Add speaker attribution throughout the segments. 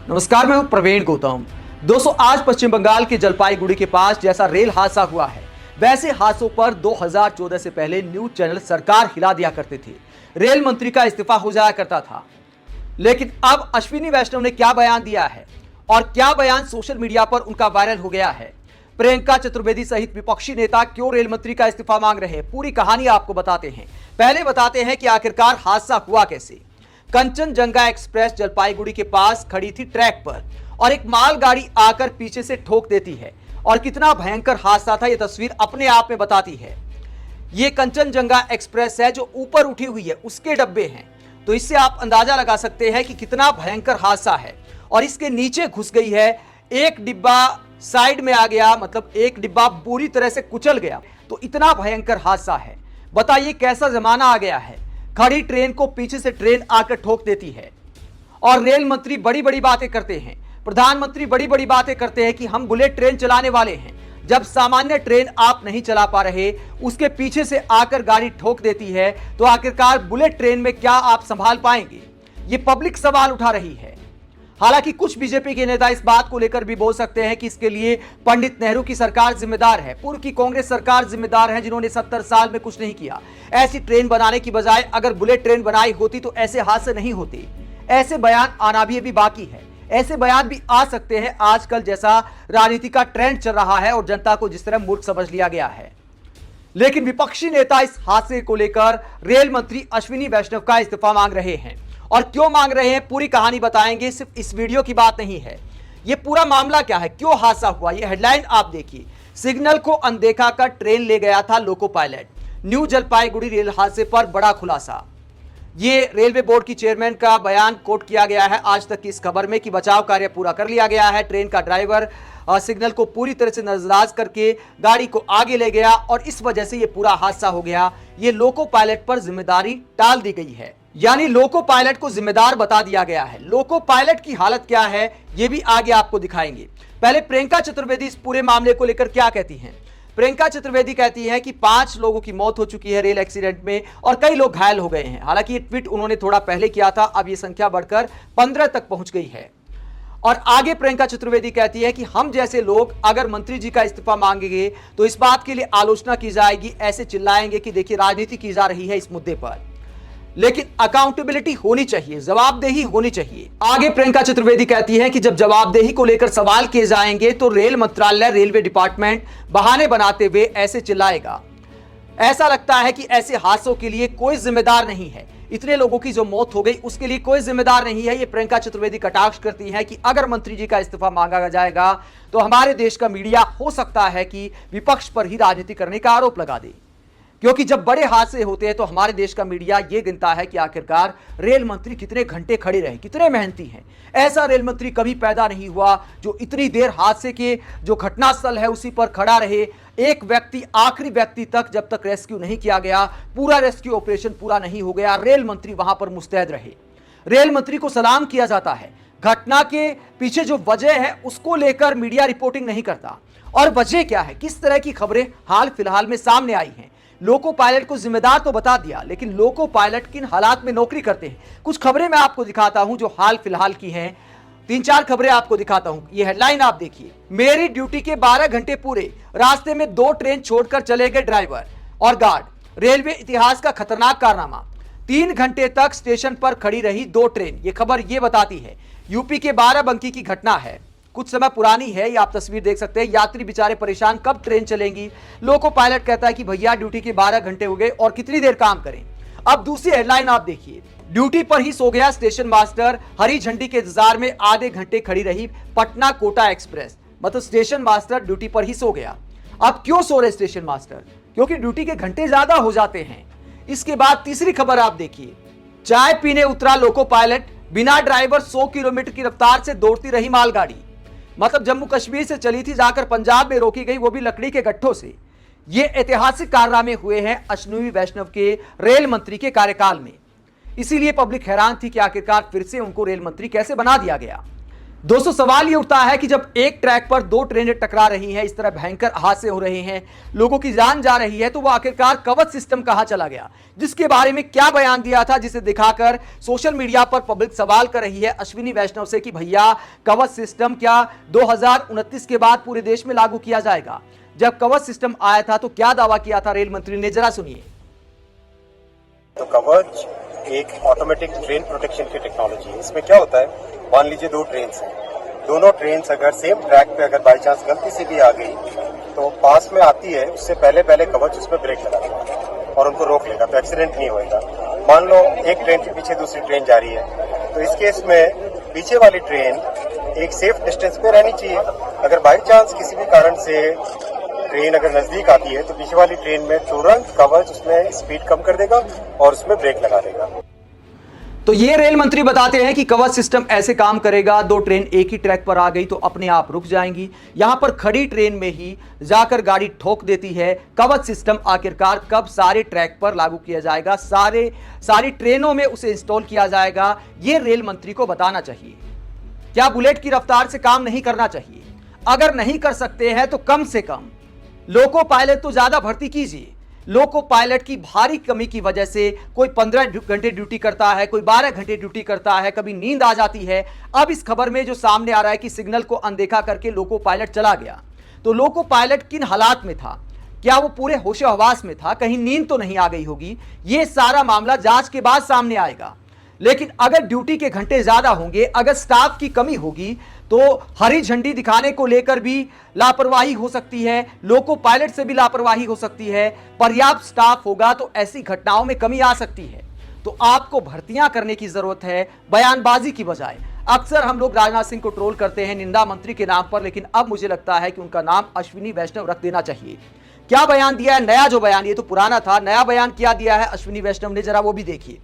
Speaker 1: नमस्कार, मैं हूं प्रवीण गौतम। दोस्तों, आज पश्चिम बंगाल के जलपाईगुड़ी के पास जैसा रेल हादसा हुआ है, वैसे हादसों पर 2014 से पहले न्यूज चैनल सरकार हिला दिया करते थे। रेल मंत्री का इस्तीफा हो जाया करता था। लेकिन अब अश्विनी वैष्णव ने क्या बयान दिया है और क्या बयान सोशल मीडिया पर उनका वायरल हो गया है। प्रियंका चतुर्वेदी सहित विपक्षी नेता क्यों रेल मंत्री का इस्तीफा मांग रहे हैं, पूरी कहानी आपको बताते हैं। पहले बताते हैं कि आखिरकार हादसा हुआ कैसे। कंचनजंगा एक्सप्रेस जलपाईगुड़ी के पास खड़ी थी ट्रैक पर और एक मालगाड़ी आकर पीछे से ठोक देती है। और कितना भयंकर हादसा था, यह तस्वीर अपने आप में बताती है। यह कंचनजंगा एक्सप्रेस है जो ऊपर उठी हुई है, उसके डब्बे हैं। तो इससे आप अंदाजा लगा सकते हैं कि कितना भयंकर हादसा है। और इसके नीचे घुस गई है, एक डिब्बा साइड में आ गया, मतलब एक डिब्बा पूरी तरह से कुचल गया। तो इतना भयंकर हादसा है। बताइए कैसा जमाना आ गया है। खड़ी ट्रेन को पीछे से ट्रेन आकर ठोक देती है और रेल मंत्री बड़ी बड़ी बातें करते हैं, प्रधानमंत्री बड़ी बड़ी बातें करते हैं कि हम बुलेट ट्रेन चलाने वाले हैं। जब सामान्य ट्रेन आप नहीं चला पा रहे, उसके पीछे से आकर गाड़ी ठोक देती है, तो आखिरकार बुलेट ट्रेन में क्या आप संभाल पाएंगे? ये पब्लिक सवाल उठा रही है। हालांकि कुछ बीजेपी के नेता इस बात को लेकर भी बोल सकते हैं कि इसके लिए पंडित नेहरू की सरकार जिम्मेदार है, पूर्व की कांग्रेस सरकार जिम्मेदार है, जिन्होंने 70 साल में कुछ नहीं किया। ऐसी ट्रेन बनाने की बजाय अगर बुलेट ट्रेन बनाई होती तो ऐसे हादसे नहीं होते। ऐसे बयान आना भी अभी बाकी है। ऐसे बयान भी आ सकते हैं। आजकल जैसा राजनीति का ट्रेंड चल रहा है और जनता को जिस तरह मूर्ख समझ लिया गया है। लेकिन विपक्षी नेता इस हादसे को लेकर रेल मंत्री अश्विनी वैष्णव का इस्तीफा मांग रहे हैं। और क्यों मांग रहे हैं, पूरी कहानी बताएंगे। सिर्फ इस वीडियो की बात नहीं है, यह पूरा मामला क्या है, क्यों हादसा हुआ, यह हेडलाइन आप देखिए। सिग्नल को अनदेखा कर ट्रेन ले गया था loco pilot. New Jalpaiguri rail हादसे पर बड़ा खुलासा। ये रेलवे बोर्ड की चेयरमैन का बयान कोट किया गया है आज तक की इस खबर में कि बचाव कार्य पूरा कर लिया गया है। ट्रेन का ड्राइवर सिग्नल को पूरी तरह से नजरअंदाज करके गाड़ी को आगे ले गया और इस वजह से यह पूरा हादसा हो गया। ये लोको पायलट पर जिम्मेदारी टाल दी गई है, यानी लोको पायलट को जिम्मेदार बता दिया गया है। लोको पायलट की हालत क्या है, यह भी आगे आपको दिखाएंगे। पहले प्रियंका चतुर्वेदी इस पूरे मामले को लेकर क्या कहती हैं। प्रियंका चतुर्वेदी कहती है कि 5 लोगों की मौत हो चुकी है रेल एक्सीडेंट में और कई लोग घायल हो गए हैं। हालांकि ये ट्वीट उन्होंने थोड़ा पहले किया था, अब ये संख्या बढ़कर 15 तक पहुंच गई है। और आगे प्रियंका चतुर्वेदी कहती है कि हम जैसे लोग अगर मंत्री जी का इस्तीफा मांगेंगे तो इस बात के लिए आलोचना की जाएगी, ऐसे चिल्लाएंगे कि देखिए राजनीति की जा रही है इस मुद्दे पर। लेकिन अकाउंटेबिलिटी होनी चाहिए, जवाबदेही होनी चाहिए। आगे प्रियंका चतुर्वेदी कहती है कि जब जवाबदेही को लेकर सवाल किए जाएंगे तो रेल मंत्रालय, रेलवे डिपार्टमेंट बहाने बनाते हुए ऐसे चिल्लाएगा। ऐसा लगता है कि ऐसे हादसों के लिए कोई जिम्मेदार नहीं है। इतने लोगों की जो मौत हो गई उसके लिए कोई जिम्मेदार नहीं है। ये प्रियंका चतुर्वेदी कटाक्ष करती है कि अगर मंत्री जी का इस्तीफा मांगा जाएगा तो हमारे देश का मीडिया हो सकता है कि विपक्ष पर ही राजनीति करने का आरोप लगा दे। क्योंकि जब बड़े हादसे होते हैं तो हमारे देश का मीडिया यह गिनता है कि आखिरकार रेल मंत्री कितने घंटे खड़े रहे, कितने मेहनती हैं। ऐसा रेल मंत्री कभी पैदा नहीं हुआ जो इतनी देर हादसे के जो घटनास्थल है उसी पर खड़ा रहे। एक व्यक्ति, आखिरी व्यक्ति तक जब तक रेस्क्यू नहीं किया गया, पूरा रेस्क्यू ऑपरेशन पूरा नहीं हो गया, रेल मंत्री वहां पर मुस्तैद रहे। रेल मंत्री को सलाम किया जाता है। घटना के पीछे जो वजह है उसको लेकर मीडिया रिपोर्टिंग नहीं करता। और वजह क्या है, किस तरह की खबरें हाल फिलहाल में सामने आई हैं। लोको पायलट को जिम्मेदार तो बता दिया, लेकिन लोको पायलट किन हालात में नौकरी करते हैं, कुछ खबरें मैं आपको दिखाता हूं जो हाल फिलहाल की हैं। 3-4 खबरें आपको दिखाता हूं। ये हेडलाइन आप देखिए। मेरी ड्यूटी के 12 घंटे पूरे, रास्ते में 2 ट्रेन छोड़कर चले गए ड्राइवर और गार्ड। रेलवे इतिहास का खतरनाक कारनामा। 3 घंटे तक स्टेशन पर खड़ी रही 2 ट्रेन। ये खबर ये बताती है। यूपी के बाराबंकी की घटना है, कुछ समय पुरानी है। ये आप तस्वीर देख सकते हैं। यात्री बेचारे परेशान, कब ट्रेन चलेंगी। लोको पायलट कहता है कि भैया ड्यूटी के 12 घंटे हो गए और कितनी देर काम करें। अब दूसरी हेडलाइन आप देखिए। ड्यूटी पर ही सो गया स्टेशन मास्टर, हरी झंडी के इंतजार में आधे घंटे खड़ी रही पटना कोटा एक्सप्रेस। मतलब स्टेशन मास्टर ड्यूटी पर ही सो गया। अब क्यों सो रहे स्टेशन मास्टर, क्योंकि ड्यूटी के घंटे ज्यादा हो जाते हैं। इसके बाद तीसरी खबर आप देखिए। चाय पीने उतरा लोको पायलट, बिना ड्राइवर 100 किलोमीटर की रफ्तार से दौड़ती रही मालगाड़ी। मतलब जम्मू कश्मीर से चली थी, जाकर पंजाब में रोकी गई, वो भी लकड़ी के गट्ठों से। ये ऐतिहासिक कारनामे हुए हैं अश्विनी वैष्णव के रेल मंत्री के कार्यकाल में। इसीलिए पब्लिक हैरान थी कि आखिरकार फिर से उनको रेल मंत्री कैसे बना दिया गया। दोस्तों सवाल ये उठता है कि जब एक ट्रैक पर दो ट्रेनें टकरा रही हैं, इस तरह भयंकर हादसे हो रहे हैं, लोगों की जान जा रही है, तो वो आखिरकार कवच सिस्टम कहां चला गया, जिसके बारे में क्या बयान दिया था, जिसे दिखाकर सोशल मीडिया पर पब्लिक सवाल कर रही है अश्विनी वैष्णव से कि भैया कवच सिस्टम क्या 2029 के बाद पूरे देश में लागू किया जाएगा? जब कवच सिस्टम आया था तो क्या दावा किया था रेल मंत्री ने, जरा सुनिए।
Speaker 2: तो कवच एक ऑटोमेटिक ट्रेन प्रोटेक्शन की टेक्नोलॉजी है। इसमें क्या होता है, मान लीजिए दो ट्रेन्स हैं, दोनों ट्रेन्स अगर सेम ट्रैक पे अगर बाई चांस गलती से भी आ गई तो पास में आती है, उससे पहले पहले कवच उसमें ब्रेक लगा देगा और उनको रोक लेगा, तो एक्सीडेंट नहीं होएगा। मान लो एक ट्रेन के पीछे दूसरी ट्रेन जा रही है, तो इस केस में पीछे वाली ट्रेन एक सेफ डिस्टेंस पे रहनी चाहिए। अगर बाई चांस किसी भी कारण से ट्रेन अगर नजदीक आती है तो पीछे वाली ट्रेन में तुरंत कवच उसमें स्पीड कम कर देगा और उसमें ब्रेक लगा देगा।
Speaker 1: तो ये रेल मंत्री बताते हैं कि कवच सिस्टम ऐसे काम करेगा, दो ट्रेन एक ही ट्रैक पर आ गई तो अपने आप रुक जाएंगी, यहां पर खड़ी ट्रेन में ही जाकर गाड़ी ठोक देती है। कवच सिस्टम आखिरकार कब सारे ट्रैक पर लागू किया जाएगा, सारी ट्रेनों में उसे इंस्टॉल किया जाएगा, ये रेल मंत्री को बताना चाहिए। क्या बुलेट की रफ्तार से काम नहीं करना चाहिए? अगर नहीं कर सकते हैं तो कम से कम लोको पायलट तो ज्यादा भर्ती कीजिए। लोको पायलट की भारी कमी की वजह से कोई 15 घंटे ड्यूटी करता है, कोई 12 घंटे ड्यूटी करता है, कभी नींद आ जाती है। अब इस खबर में जो सामने आ रहा है कि सिग्नल को अनदेखा करके लोको पायलट चला गया, तो लोको पायलट किन हालात में था, क्या वो पूरे होशो हवास में था, कहीं नींद तो नहीं आ गई होगी, ये सारा मामला जांच के बाद सामने आएगा। लेकिन अगर ड्यूटी के घंटे ज्यादा होंगे, अगर स्टाफ की कमी होगी, तो हरी झंडी दिखाने को लेकर भी लापरवाही हो सकती है, लोको पायलट से भी लापरवाही हो सकती है। पर्याप्त स्टाफ होगा तो ऐसी घटनाओं में कमी आ सकती है। तो आपको भर्तियां करने की जरूरत है बयानबाजी की बजाय। अक्सर हम लोग राजनाथ सिंह को ट्रोल करते हैं निंदा मंत्री के नाम पर, लेकिन अब मुझे लगता है कि उनका नाम अश्विनी वैष्णव रख देना चाहिए। क्या बयान दिया है, नया जो बयान, ये तो पुराना था, नया बयान क्या दिया है अश्विनी वैष्णव ने, जरा वो भी देखिए।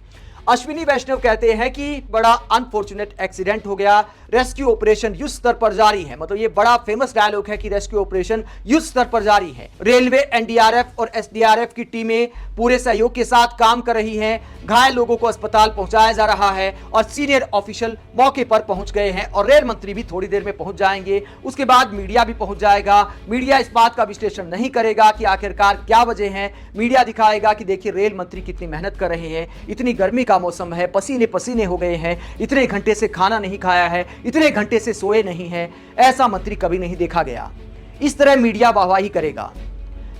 Speaker 1: अश्विनी वैष्णव कहते हैं कि बड़ा अनफॉर्चुनेट एक्सीडेंट हो गया, रेस्क्यू ऑपरेशन युद्ध स्तर पर जारी है। मतलब ये बड़ा फेमस डायलॉग है कि रेस्क्यू ऑपरेशन युद्ध स्तर पर जारी है। रेलवे, एनडीआरएफ और एसडीआरएफ की टीमें पूरे सहयोग के साथ काम कर रही हैं। घायल लोगों को अस्पताल पहुंचाया जा रहा है और सीनियर ऑफिशियल मौके पर पहुंच गए हैं और रेल मंत्री भी थोड़ी देर में पहुंच जाएंगे। उसके बाद मीडिया भी पहुंच जाएगा। मीडिया इस बात का विश्लेषण नहीं करेगा कि आखिरकार क्या वजह है, मीडिया दिखाएगा कि देखिए रेल मंत्री कितनी मेहनत कर रहे हैं, इतनी गर्मी का मौसम है, पसीने पसीने हो गए हैं, इतने घंटे से खाना नहीं खाया है, इतने घंटे से सोए नहीं हैं, ऐसा मंत्री कभी नहीं देखा गया। इस तरह मीडिया वाहवाही करेगा।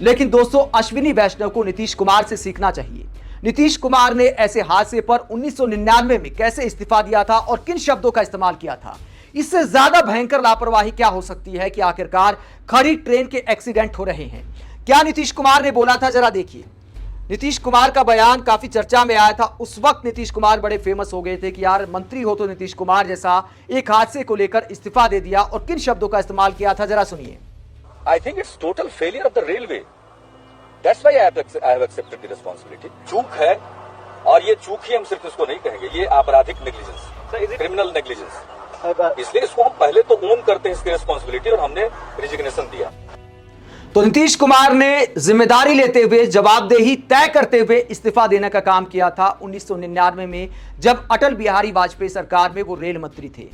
Speaker 1: लेकिन दोस्तों अश्विनी वैष्णव को नीतीश कुमार से सीखना चाहिए। नीतीश कुमार ने ऐसे हादसे पर 1999 में कैसे इस्तीफा दिया था और किन शब्दों का इस्तेमाल किया था। इससे ज्यादा भयंकर लापरवाही क्या हो सकती है कि आखिरकार खड़ी ट्रेन के एक्सीडेंट हो रहे हैं। क्या नीतीश कुमार ने बोला था, जरा देखिए। नीतीश कुमार का बयान काफी चर्चा में आया था। उस वक्त नीतीश कुमार बड़े फेमस हो गए थे कि यार मंत्री हो तो नीतीश कुमार जैसा, एक हादसे को लेकर इस्तीफा दे दिया। और किन शब्दों का इस्तेमाल किया था, जरा सुनिए।
Speaker 3: I think it's total failure of the railway. That's why I have accepted the responsibility. चूक है, और ये चूक ही हम सिर्फ इसको नहीं कहेंगे, ये आपराधिक नेग्लिजेंस, क्रिमिनल नेग्लिजेंस। इसलिए इसको हम पहले तो ओन करते हैं इसकी रिस्पॉन्सिबिलिटी, और हमने रिजिग्नेशन दिया।
Speaker 1: तो नीतीश कुमार ने जिम्मेदारी लेते हुए, जवाबदेही तय करते हुए इस्तीफा देने का काम किया था 1999 में, जब अटल बिहारी वाजपेयी सरकार में वो रेल मंत्री थे।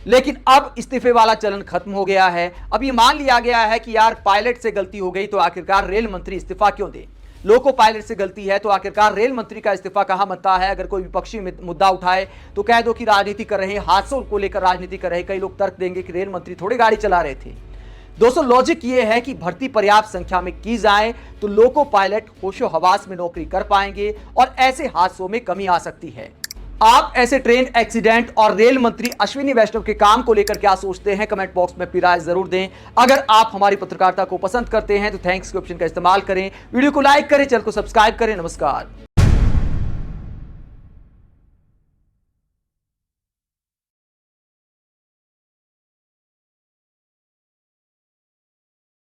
Speaker 1: लेकिन अब इस्तीफे वाला चलन खत्म हो गया है। अब ये मान लिया गया है कि यार पायलट से गलती हो गई तो आखिरकार रेल मंत्री इस्तीफा क्यों दे। लोको पायलट से गलती है तो आखिरकार रेल मंत्री का इस्तीफा कहां बनता है। अगर कोई विपक्षी मुद्दा उठाए तो कह दो कि राजनीति कर रहे हैं, हादसों को लेकर राजनीति कर रहे हैं। कई लोग तर्क देंगे कि रेल मंत्री थोड़ी गाड़ी चला रहे थे। दोस्तों लॉजिक ये है कि भर्ती पर्याप्त संख्या में की जाए तो लोको पायलट होशो हवास में नौकरी कर पाएंगे और ऐसे हादसों में कमी आ सकती है। आप ऐसे ट्रेन एक्सीडेंट और रेल मंत्री अश्विनी वैष्णव के काम को लेकर क्या सोचते हैं, कमेंट बॉक्स में अपनी राय जरूर दें। अगर आप हमारी पत्रकारिता को पसंद करते हैं तो थैंक्स के ऑप्शन का इस्तेमाल करें, वीडियो को लाइक करें, चैनल को सब्सक्राइब करें। नमस्कार।